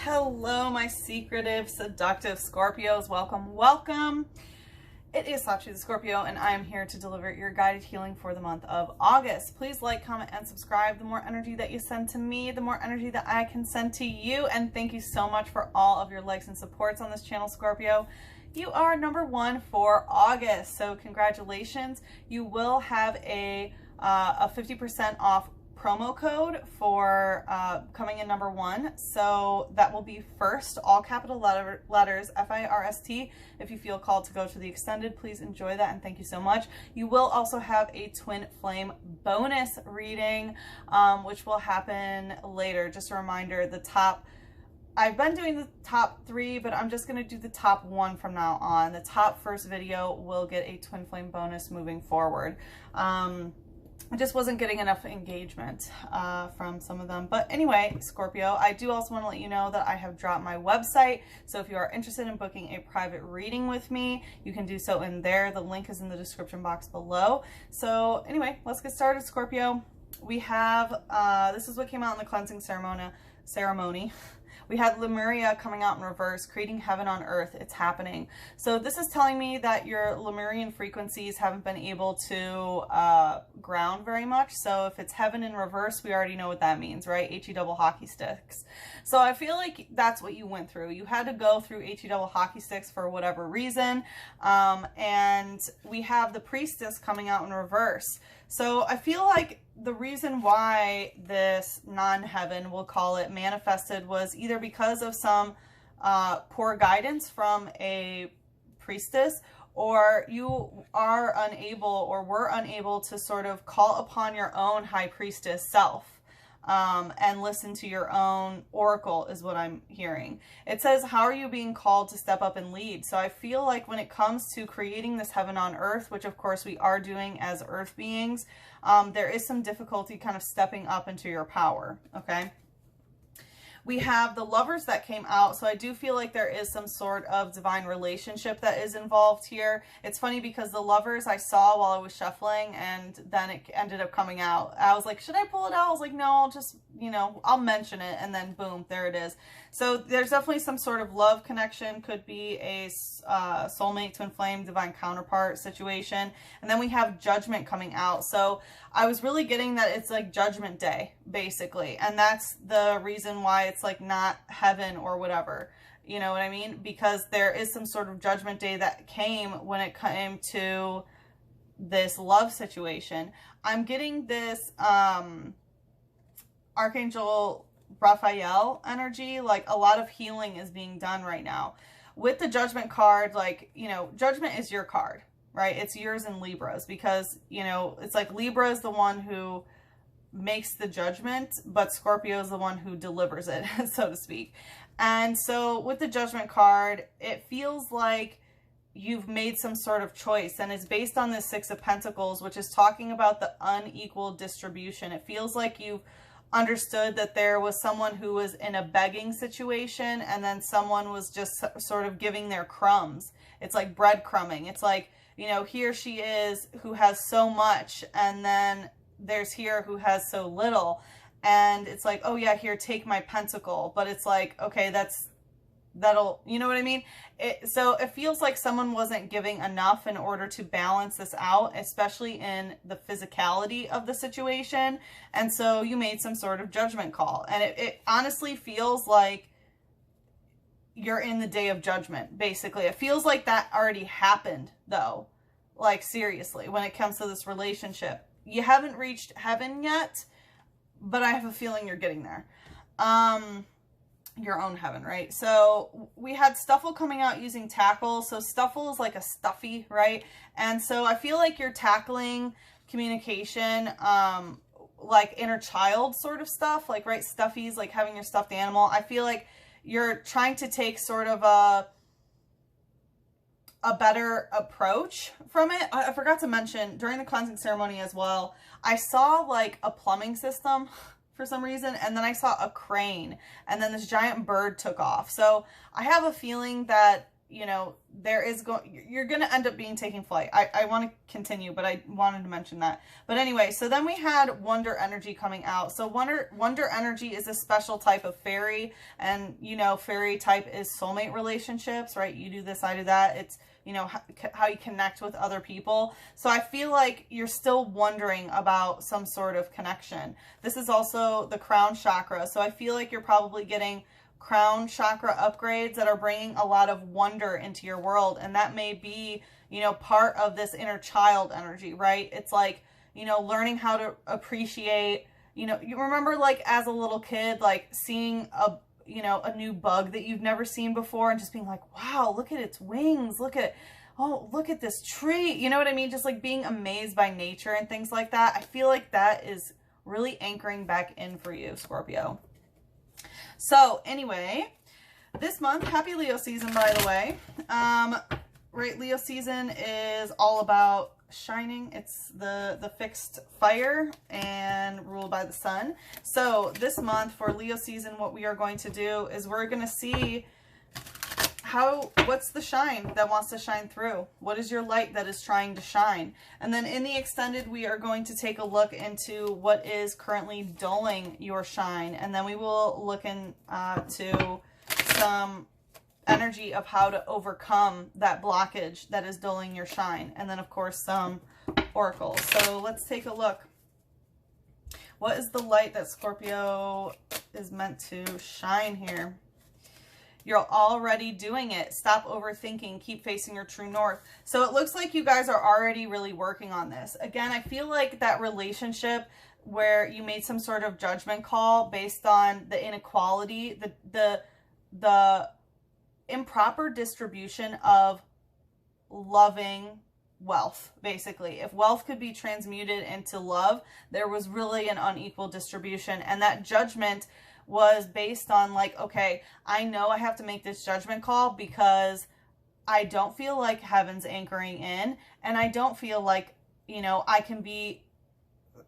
Hello, my secretive, seductive Scorpios. Welcome, welcome. It is Sachi the Scorpio, and I am here to deliver your guided healing for the month of August. Please like, comment, and subscribe. The more energy that you send to me, the more energy that I can send to you. And thank you so much for all of your likes and supports on this channel, Scorpio. You are #1 for August, so congratulations. You will have a 50% off promo code for coming in #1, so that will be first, all capital letters, FIRST. If you feel called to go to the extended, please enjoy that, and thank you so much. You will also have a twin flame bonus reading, which will happen later. Just a reminder, I've been doing the top 3, but I'm just going to do the top 1 from now on. The top first video will get a twin flame bonus moving forward. I just wasn't getting enough engagement from some of them. But anyway, Scorpio, I do also want to let you know that I have dropped my website. So if you are interested in booking a private reading with me, you can do so in there. The link is in the description box below. So anyway, let's get started, Scorpio. We have, this is what came out in the cleansing ceremony. We had Lemuria coming out in reverse, creating heaven on earth. It's happening. So this is telling me that your Lemurian frequencies haven't been able to ground very much. So if it's heaven in reverse, we already know what that means, right? HE double hockey sticks. So I feel like that's what you went through. You had to go through HE double hockey sticks for whatever reason. And we have the priestess coming out in reverse. So I feel like the reason why this non-heaven, we'll call it, manifested was either because of some poor guidance from a priestess, or you are unable or were unable to sort of call upon your own high priestess self. And listen to your own oracle is what I'm hearing. It says, how are you being called to step up and lead? So I feel like when it comes to creating this heaven on earth, which of course we are doing as earth beings, there is some difficulty kind of stepping up into your power, okay? We have the lovers that came out, so I do feel like there is some sort of divine relationship that is involved here. It's funny because the lovers I saw while I was shuffling, and then it ended up coming out. I was like, should I pull it out? I was like, no, I'll just, I'll mention it, and then boom, there it is. So there's definitely some sort of love connection, could be a soulmate, twin flame, divine counterpart situation. And then we have judgment coming out. So I was really getting that it's like judgment day, basically. And that's the reason why it's like not heaven or whatever. You know what I mean? Because there is some sort of judgment day that came when it came to this love situation. I'm getting this Archangel Raphael energy, like a lot of healing is being done right now. With the judgment card, like, judgment is your card, right? It's yours in Libra's, because, it's like Libra is the one who makes the judgment, but Scorpio is the one who delivers it, so to speak. And so with the judgment card, it feels like you've made some sort of choice, and it's based on the 6 of Pentacles, which is talking about the unequal distribution. It feels like you've understood that there was someone who was in a begging situation, and then someone was just sort of giving their crumbs. It's like breadcrumbing. It's like, here she is who has so much, and then there's here who has so little. And it's like, oh yeah, here, take my pentacle. But it's like, okay, that'll, you know what I mean? So it feels like someone wasn't giving enough in order to balance this out, especially in the physicality of the situation. And so you made some sort of judgment call. And it honestly feels like you're in the day of judgment, basically. It feels like that already happened, though. Like, seriously, when it comes to this relationship. You haven't reached heaven yet, but I have a feeling you're getting there. Your own heaven, right? So we had Stuffle coming out using tackle. So Stuffle is like a stuffy, right? And so I feel like you're tackling communication, like inner child sort of stuff, like, right, stuffies, like having your stuffed animal. I feel like you're trying to take sort of a better approach from it. I forgot to mention during the cleansing ceremony as well, I saw like a plumbing system for some reason, and then I saw a crane, and then this giant bird took off. So I have a feeling that, you know, you're going to end up being taking flight. I want to continue, but I wanted to mention that. But anyway, so then we had Wonder Energy coming out. So Wonder Energy is a special type of fairy, and, you know, fairy type is soulmate relationships, right? You do this, I do that. It's, you know, how you connect with other people. So I feel like you're still wondering about some sort of connection. This is also the crown chakra. So I feel like you're probably getting crown chakra upgrades that are bringing a lot of wonder into your world. And that may be, you know, part of this inner child energy, right? It's like, you know, learning how to appreciate, you know, you remember like as a little kid, like seeing a new bug that you've never seen before and just being like, wow, look at its wings. Look at this tree. You know what I mean? Just like being amazed by nature and things like that. I feel like that is really anchoring back in for you, Scorpio. So anyway, this month, happy Leo season, by the way. Right, Leo season is all about shining. It's the fixed fire and ruled by the sun. So this month for Leo season, what we are going to do is we're going to see what's the shine that wants to shine through? What is your light that is trying to shine? And then in the extended, we are going to take a look into what is currently dulling your shine. And then we will look into some energy of how to overcome that blockage that is dulling your shine. And then, of course, some oracles. So let's take a look. What is the light that Scorpio is meant to shine here? You're already doing it. Stop overthinking. Keep facing your true north. So it looks like you guys are already really working on this. Again, I feel like that relationship where you made some sort of judgment call based on the inequality, the improper distribution of loving wealth, basically. If wealth could be transmuted into love, there was really an unequal distribution. And that judgment was based on like, okay, I know I have to make this judgment call because I don't feel like heaven's anchoring in, and I don't feel like, you know, I can be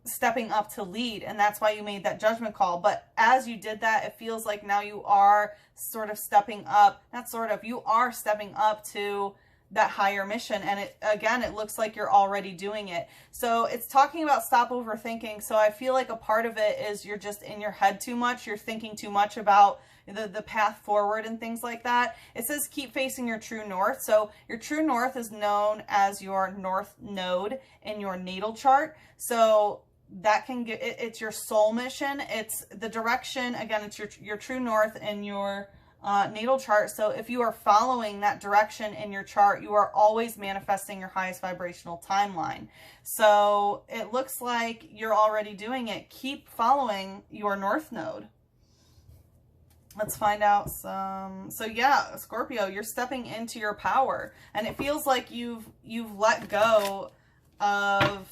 stepping up to lead, and that's why you made that judgment call. But as you did that, it feels like now you are sort of stepping up, you are stepping up to that higher mission. And it looks like you're already doing it. So it's talking about stop overthinking. So I feel like a part of it is you're just in your head too much. You're thinking too much about the path forward and things like that. It says keep facing your true north. So your true north is known as your north node in your natal chart. So that can get, it's your soul mission. It's the direction. Again, it's your true north in your natal chart. So if you are following that direction in your chart, you are always manifesting your highest vibrational timeline. So it looks like you're already doing it. Keep following your north node. Let's find out some. So yeah, Scorpio, you're stepping into your power, and it feels like you've let go of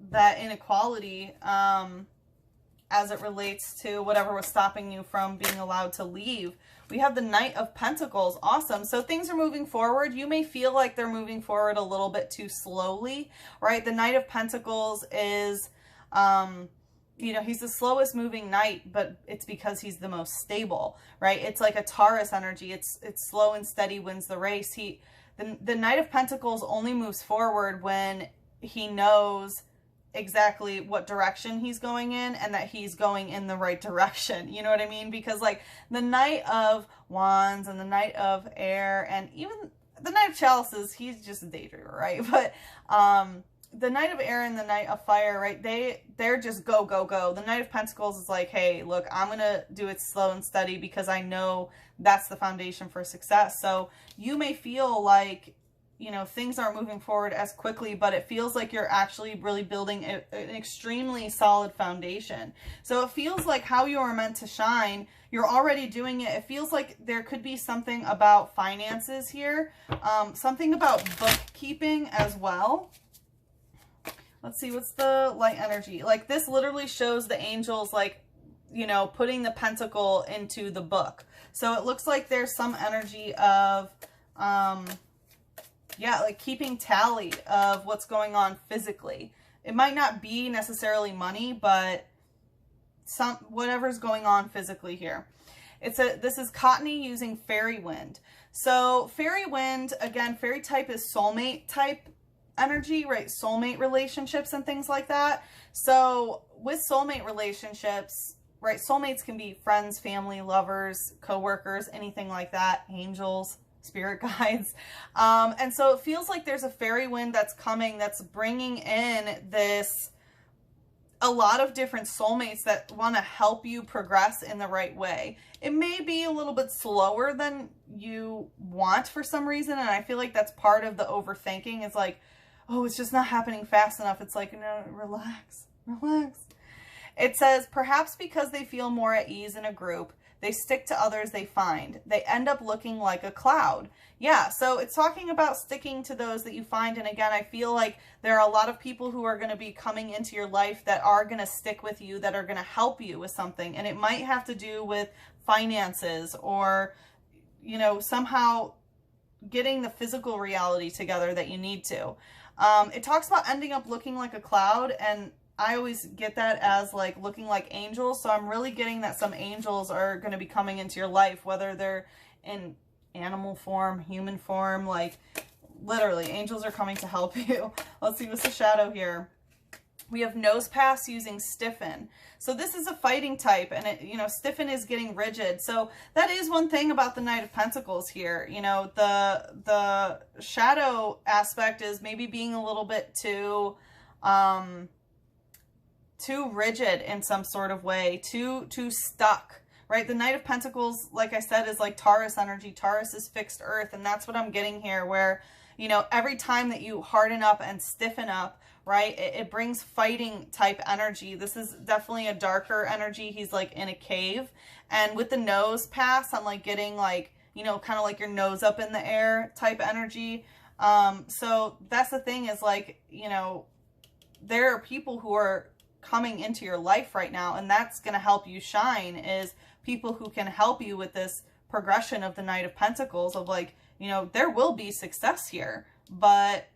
that inequality as it relates to whatever was stopping you from being allowed to leave. We have the Knight of Pentacles. Awesome. So things are moving forward. You may feel like they're moving forward a little bit too slowly, right? The Knight of Pentacles is, you know, he's the slowest moving knight, but it's because he's the most stable, right? It's like a Taurus energy. It's slow and steady wins the race. The Knight of Pentacles only moves forward when he knows exactly what direction he's going in and that he's going in the right direction. You know what I mean? Because like the Knight of Wands and the Knight of Air and even the Knight of Chalices, he's just a daydreamer, right? But the Knight of Air and the Knight of Fire, right? They're just go, go, go. The Knight of Pentacles is like, hey, look, I'm going to do it slow and steady because I know that's the foundation for success. So you may feel like, you know, things aren't moving forward as quickly, but it feels like you're actually really building an extremely solid foundation. So it feels like how you are meant to shine, you're already doing it. It feels like there could be something about finances here, something about bookkeeping as well. Let's see, what's the light energy? Like this literally shows the angels, like, you know, putting the pentacle into the book. So it looks like there's some energy of, yeah, like keeping tally of what's going on physically. It might not be necessarily money, but whatever's going on physically here. This is Cottony using fairy wind. So fairy wind, again, fairy type is soulmate type energy, right? Soulmate relationships and things like that. So with soulmate relationships, right? Soulmates can be friends, family, lovers, co-workers, anything like that, angels, spirit guides. And so it feels like there's a fairy wind that's coming, that's bringing in a lot of different soulmates that want to help you progress in the right way. It may be a little bit slower than you want for some reason, and I feel like that's part of the overthinking. Is like, oh, it's just not happening fast enough. It's like, no, relax, relax. It says, perhaps because they feel more at ease in a group, they stick to others they find. They end up looking like a cloud. Yeah, so it's talking about sticking to those that you find. And again, I feel like there are a lot of people who are going to be coming into your life that are going to stick with you, that are going to help you with something. And it might have to do with finances or, you know, somehow getting the physical reality together that you need to. It talks about ending up looking like a cloud, and I always get that as like looking like angels. So I'm really getting that some angels are going to be coming into your life, whether they're in animal form, human form, like literally angels are coming to help you. Let's see what's the shadow here. We have nose pass using stiffen. So this is a fighting type, and it, you know, stiffen is getting rigid. So that is one thing about the Knight of Pentacles here. You know, the shadow aspect is maybe being a little bit too rigid in some sort of way, too stuck, right? The Knight of Pentacles, like I said, is like Taurus energy. Taurus is fixed earth, and that's what I'm getting here, where, you know, every time that you harden up and stiffen up, right, it brings fighting type energy. This is definitely a darker energy. He's like in a cave, and with the nose pass, I'm like getting like, you know, kind of like your nose up in the air type energy. So that's the thing, is like, you know, there are people who are coming into your life right now, and that's going to help you shine, is people who can help you with this progression of the Knight of Pentacles, of like, you know, there will be success here, but,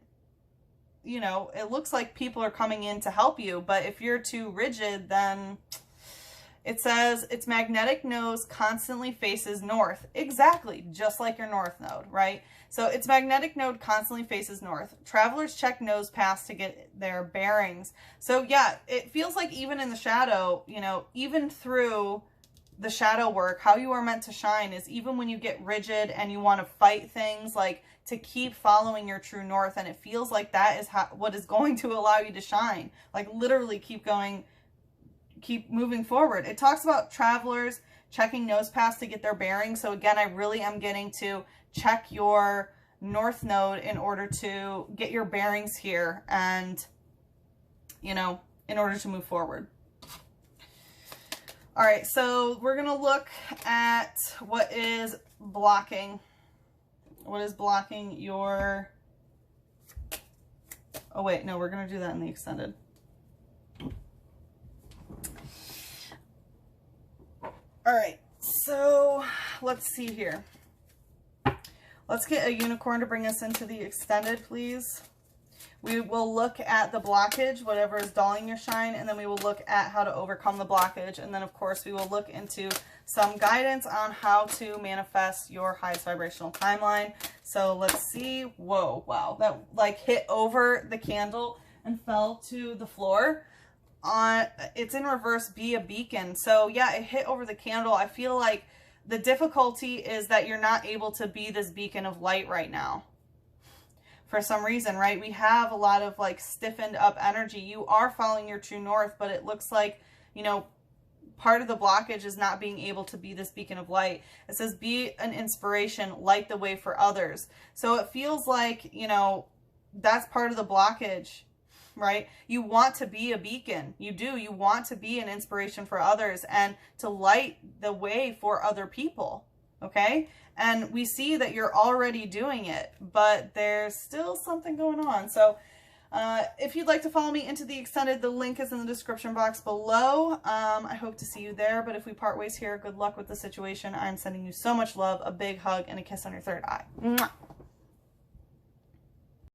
you know, it looks like people are coming in to help you. But if you're too rigid, then it says its magnetic nose constantly faces north. Exactly, just like your north node, right? So its magnetic node constantly faces north. Travelers check nose pass to get their bearings. So yeah, it feels like even in the shadow, you know, even through the shadow work, how you are meant to shine is even when you get rigid and you want to fight things, like to keep following your true north. And it feels like that is what is going to allow you to shine. Like literally keep going, keep moving forward. It talks about travelers checking nose pass to get their bearings. So again, I really am getting to check your north node in order to get your bearings here, and, you know, in order to move forward. All right, so we're going to look at what is blocking. What is blocking your... Oh, wait, no, we're going to do that in the extended. All right, so let's see here. Let's get a unicorn to bring us into the extended, please. We will look at the blockage, whatever is dulling your shine, and then we will look at how to overcome the blockage. And then, of course, we will look into some guidance on how to manifest your highest vibrational timeline. So let's see. Whoa, wow. That like hit over the candle and fell to the floor. It's in reverse, be a beacon. So yeah, it hit over the candle. I feel like the difficulty is that you're not able to be this beacon of light right now. For some reason, right? We have a lot of like stiffened up energy. You are following your true north, but it looks like, you know, part of the blockage is not being able to be this beacon of light. It says, be an inspiration, light the way for others. So it feels like, you know, that's part of the blockage, right? You want to be a beacon. You do. You want to be an inspiration for others and to light the way for other people. Okay? And we see that you're already doing it, but there's still something going on. So if you'd like to follow me into the extended, the link is in the description box below. I hope to see you there. But if we part ways here, good luck with the situation. I'm sending you so much love, a big hug, and a kiss on your third eye. Mwah.